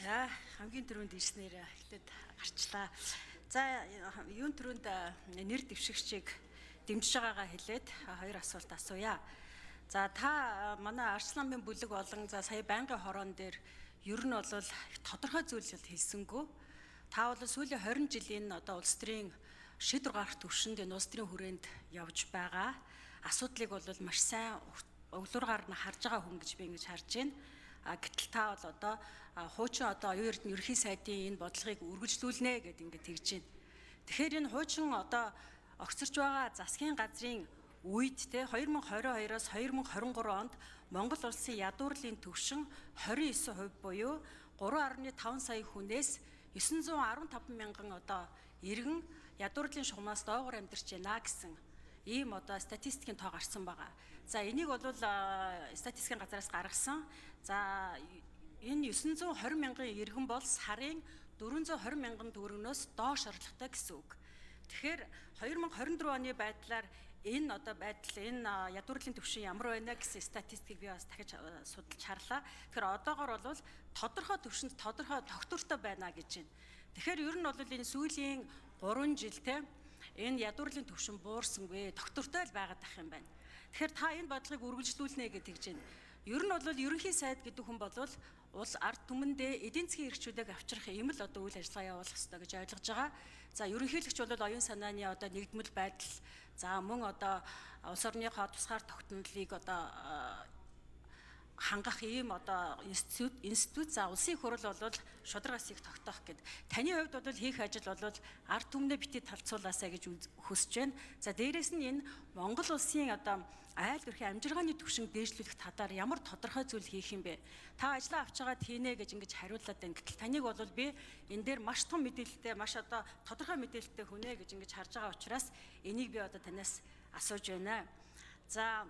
За хамгийн түрүүнд ирснээр эхлээд гарчлаа. За юун түрүүнд нэр дэвшигчийг дэмжиж байгаагаа хэлээд хоёр асуулт асууя. За та манай Арсланбын бүлэг болон за сая байнгын хороон дээр ер нь бол тодорхой зүйл хэлсэнгүү. Та бол сүүлийн 20 жилийн одоо улс төрийн шийдвэр гаргах төвшөнд энэ улс төрийн хүрээнд явж байгаа. Асуудлыг бол маш сайн өглөөргаар нь харж байгаа хүн гэж би ингэж харж байна. Гэтэл та бол одоо хуучин одоо оюун эрдэнэ ерөнхий сайдын энэ бодлогыг үргэлжлүүлнэ гэдээ ингэж тэгж байна. Тэгэхээр энэ хуучин одоо огцорч байгаа засгийн газрын үед те 2022-оос 2023 онд Монгол улсын ядуурлын түвшин 29% буюу 3.5 сая хүнээс 915 мянган одоо иргэн ядуурлын шугамаас доогуур амьдарч байна гэсэн ийм одоо статистикийн тоо гарсан байгаа. За энийг бол статистикийн газраас гаргасан. За энэ 920 мянган иргэн бол сарын 420 мянган төгрөгнөөс доош орлоготой гэсэн үг. Тэгэхээр 2024 оны байдлаар энэ одоо байдал энэ ядуурлын түвшин ямар байна гэсэн статистикийг би бас дахиж судалж харлаа. Тэгэхээр одоогоор бол тодорхой түвшинд тодорхой тогтвортой байна гэж байна. Тэгэхээр ер нь бол энэ сүүлийн 3 жилтэй энэ ядуурлын түвшин буурсангүй тогтвортой л байгаад ах юм байна. Тэгэхээр та энэ бодлогыг үргэлжлүүлнэ гэж хэлж байна. Ер нь бол ерөнхий сайд гэдэг хүн бол улс ард түмэндээ эдийн засгийн эрхчлүүдийг авчрах ийм л одоо үйл ажиллагаа явуулах ёстой гэж ойлгож байгаа. За ерөнхийлөгч бол оюун санааны одоо нэгдмэл байдал за мөн одоо улс орныхоо тусгаар тогтнолыг одоо хангах ийм одоо институт за улсын их хурл бол шударгаас их тогтоох гэд. Таны хувьд бол хийх ажил бол ард түмнээ бити талцуулаасаа гэж хүсэж байна. За дээрэс нь энэ Монгол улсын одоо айл өрхийн амжиргааны түвшин дээшлүүлэх талаар ямар тодорхой зүйл хийх юм бэ? Та ажиллаа авч байгаа тийнэ гэж ингэж хариуллаад байна. Гэтэл таныг бол би энэ дээр маш том мэдээлэлтэй, маш одоо тодорхой мэдээлэлтэй хүнэ гэж ингэж харж байгаа учраас энийг би одоо танаас асууж байна. За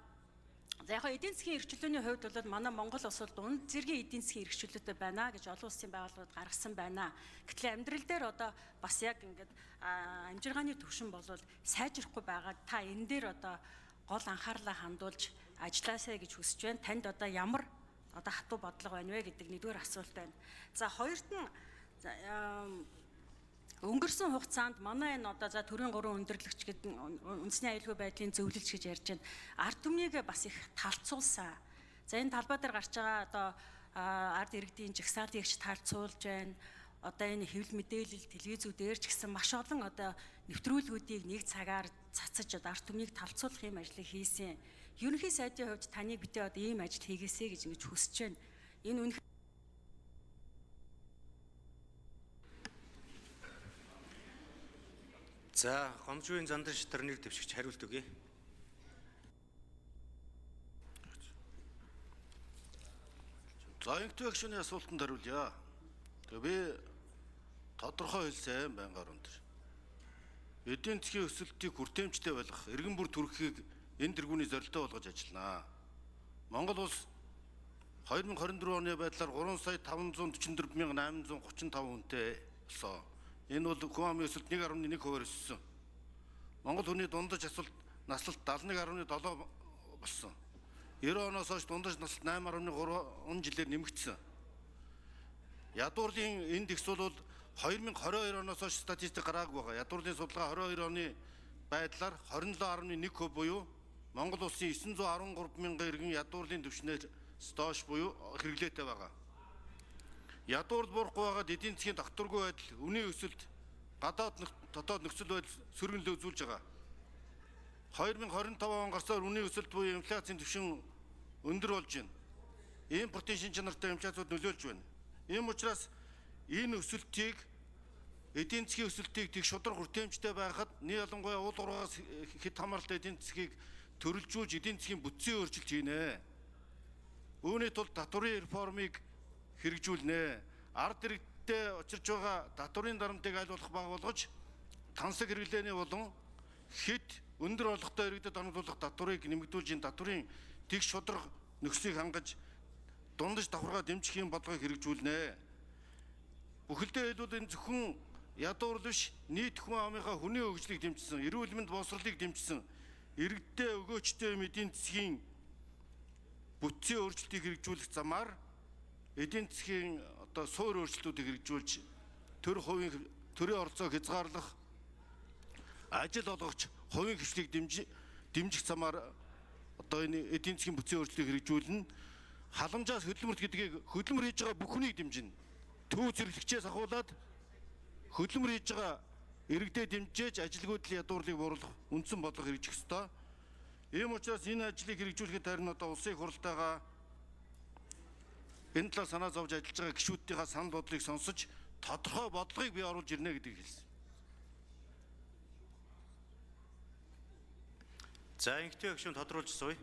яг эдийн засгийн эрхчлөөний хувьд бол манай Монгол улс бол дунд зэргийн эдийн засгийн эрхчлөөтэй байна гэж олон улсын байгууллагууд гаргасан байна. Гэтэл амьдрал дээр одоо бас яг ингээд амжиргааны түвшин бол сайжрахгүй байгаа. Та энэ дээр одоо гол анхаарлаа хандуулж ажилласаа гэж хүсэж байна. Танд одоо ямар одоо хатуу бодлого байна вэ гэдэг нэгдүгээр асуулт байна. За хоёрт нь өнгөрсөн хугацаанд манай энэ одоо за төрийн 3 өндөрлөгч гэдэг үндэсний аюулгүй байдлын зөвлөлч гэж ярьж байна. Ард түмнийг бас их талцуулсан. За энэ талбай дээр гарч байгаа одоо ард иргэдийн жагсаалтыг талцуулж байна. Одоо энэ хэвлэл мэдээлэл телевизүүдээр ч гэсэн маш олон одоо нэвтрүүлгүүдийг нэг цагаар цацаж одоо ард түмнийг талцуулах юм ажлыг хийсэн. Ерөнхий сайдын хувьд таныг битээ одоо ийм ажил хийгээсэй гэж ингэж хүсэж байна. Энэ За, гомжийн зандан шатар нэр дэвшигч хариулт өгье. За, инкт акшны асуултанд хариулъя. Тэгээ би тодорхой хэлсэн байнгын орон дээр. Эдийн засгийн өсөлтийг хүртээмжтэй болгох, иргэн бүр төрөхийг энэ тэргүүний зорилттой болгож ажиллана. Монгол улс 2024 оны байдлаар 3,544,835 хүнтэй болсон. Энэ бол хүн амын өсөлт 1.1%-аар өссөн. Монгол хүний дундаж наслалт 71.7 болсон. 90 оноос хойш дундаж наслалт 8.3 жилээр нэмэгдсэн. Ядуурлын индекс бол 2022 оноос хойш статистик гараагүй байгаа. Ядуурлын судалгаа 22 оны байдлаар 27.1% буюу Монгол улсын 913 мянган иргэн ядуурлын түвшнээс доош буюу хэрэглээтэй байгаа. Ядуурл буурахгүй байгаад эдийн засгийн докторгүй байдал, үнийн өсөлт, гадаад дотоод нөхцөл байдал сөргөнлөө үзүүлж байгаа. 2025 он гарсаар үнийн өсөлт буюу инфляцийн түвшин өндөр болж байна. Импортын шин чанартай инфляциуд нөлөөлж байна. Ийм учраас энэ өсөлтийг эдийн засгийн өсөлтийг тэг шудраг хүртээмжтэй байхад ялангуяа уул уургаас хэд хамааралтай эдийн засгийг төрөлжүүлж эдийн засгийн бүтцийн өөрчлөлт хийнэ. Үүний тулд татварын реформыг хэрэгжүүлнэ. Ард иргэдтэй учирч байгаа татварын дарамтыг аль болох бага болгож тансаг хэрэглээний болон хэд өндөр орлоготой иргэдэд оногдуулах татварыг нэмэгдүүлж энэ татварын тэг шудраг нөхцөлийг хангаж дундаж давхаргаа дэмжих юм бодлогыг хэрэгжүүлнэ. Бүхэлдээ хэлбэл энэ зөвхөн ядуур биш нийт хүн амынхаа хүний хөгжлийг дэмжсэн, эрүүл мэнд боловсролыг дэмжсэн, иргэдтэй өгөөчтэй эдийн засгийн бүтцийн өөрчлөлтийг хэрэгжүүлэх замаар эдийн засгийн одоо суур өөрчлөлтүүдийг хэрэгжүүлж төрийн оролцоог хязгаарлах, ажил олгогч хувийн хвшлийг дэмжих замаар одоо энэ эдийн засгийн бүтцийн өөрчлөлтийг хэрэгжүүлнэ. Халамжаас хөдөлмөрт гэдгийг хөдөлмөр хийж байгаа бүхнийг дэмжинэ. Төв зэрэглэгчээс ахуулаад хөдөлмөр хийж байгаа иргэдэд дэмжиж ажилгүйдлийн ядуурлыг бууруулах үндсэн бодлого хэрэгжих ёстой. Ийм учраас энэ ажлыг хэрэгжүүлэхэд харин одоо улсын их хурлтайгаа энэ талаар санаа зовж ажиллаж байгаа гишүүдийнхээ санал бодлыг сонсож тодорхой бодлогыг бий оруулж ирнэ гэдгийг хэлсэн. За инхтэй гишүүн тодруулж суй.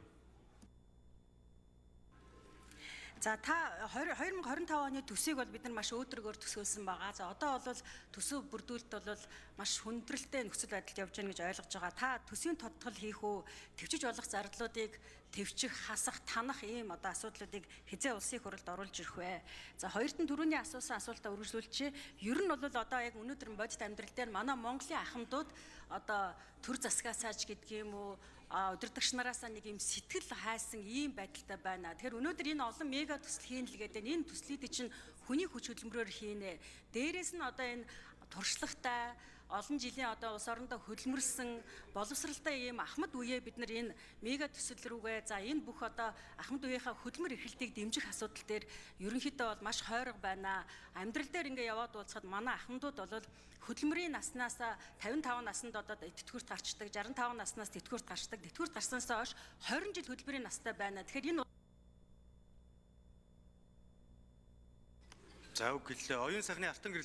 За та 2025 оны төсвийг бол бид нар маш өөдрөгөөр төсөөлсөн байгаа. За одоо бол төсөв бүрдүүлэлт бол маш хүндрэлтэй нөхцөл байдалд явж байна гэж ойлгож байгаа. Та төсвийн тодтол хийх үү, төвчж болох зардлуудыг төвчих, хасах, танах ийм одоо асуудлуудыг хизээ улсын их хурлд оруулж ирэх вэ? За хоёрт нь түрүүний асуусан асуултаа үргэлжлүүлчихье. Ер нь бол одоо яг өнөөдөр бодит амьдрал дээр манай Монголын ахмадууд одоо төр засгаасаач гэдэг юм уу, удирдагч нараасаа нэг юм сэтгэл хайсан ийм байдалтай байна. Тэгэхээр өнөөдөр энэ олон мега төсөл хийн л гэдэг энэ төслүүдийг чинь хүний хүч хөдөлмөрөөр хийнэ. Дээрээс нь одоо энэ туршлагатай олон жилийн одоо улс орондоо хөдөлмөрсөн боловсралтай ийм ахмад үеэ бид нар энэ мега төсөл рүүгээ за энэ бүх одоо ахмад үеийнхаа хөдөлмөр эрхлэлтийг дэмжих асуудал дээр ерөнхийдөө бол маш хойрог байна. Амьдрал дээр ингээ яваад уулзахад манай ахмадууд бол хөдөлмөрийн наснаас 55 наснд одоо тэтгэврт гарчдаг, 65 наснаас тэтгэврт гарчдаг, тэтгэврт гарснаас хойш 20 жил хөдөлмөрийн настай байна. Тэгэхээр энэ За үг гэлээ. Оюун сайхны алтан гэрэл